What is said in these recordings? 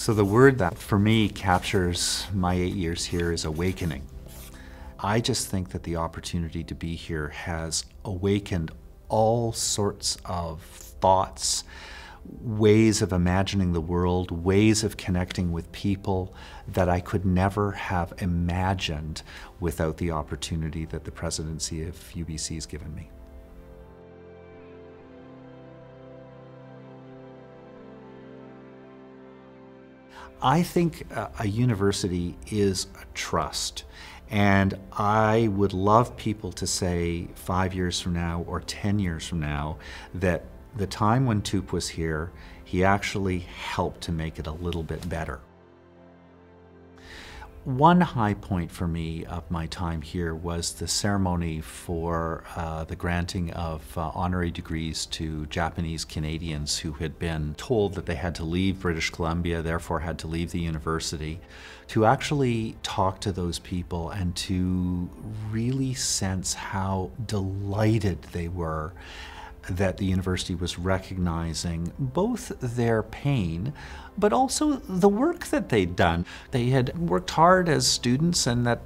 So the word that for me captures my 8 years here is awakening. I just think that the opportunity to be here has awakened all sorts of thoughts, ways of imagining the world, ways of connecting with people that I could never have imagined without the opportunity that the presidency of UBC has given me. I think a university is a trust, and I would love people to say 5 years from now or 10 years from now that the time when Toope was here, he actually helped to make it a little bit better. One high point for me of my time here was the ceremony for the granting of honorary degrees to Japanese Canadians who had been told that they had to leave British Columbia, therefore had to leave the university. To actually talk to those people and to really sense how delighted they were that the university was recognizing both their pain, but also the work that they'd done. They had worked hard as students, and that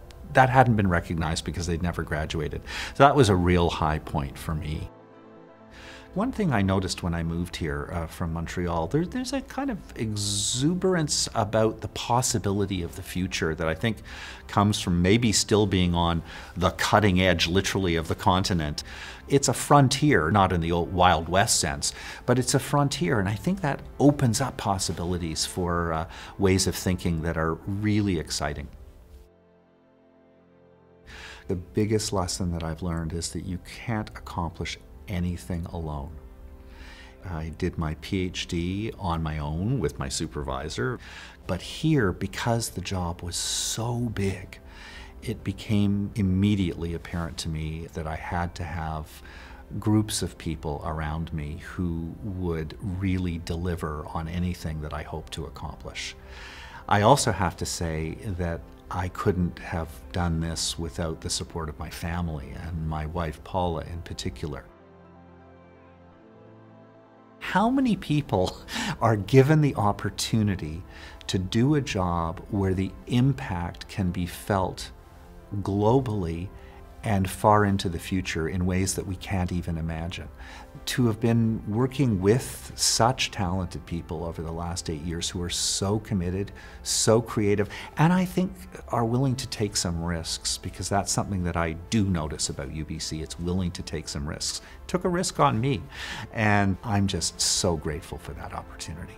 hadn't been recognized because they'd never graduated. So that was a real high point for me. One thing I noticed when I moved here from Montreal, there's a kind of exuberance about the possibility of the future that I think comes from maybe still being on the cutting edge, literally, of the continent. It's a frontier, not in the old Wild West sense, but it's a frontier, and I think that opens up possibilities for ways of thinking that are really exciting. The biggest lesson that I've learned is that you can't accomplish anything alone. I did my PhD on my own with my supervisor, but here, because the job was so big, it became immediately apparent to me that I had to have groups of people around me who would really deliver on anything that I hoped to accomplish. I also have to say that I couldn't have done this without the support of my family, and my wife Paula in particular. How many people are given the opportunity to do a job where the impact can be felt globally and far into the future in ways that we can't even imagine? To have been working with such talented people over the last 8 years who are so committed, so creative, and I think are willing to take some risks, because that's something that I do notice about UBC. It's willing to take some risks. It took a risk on me, and I'm just so grateful for that opportunity.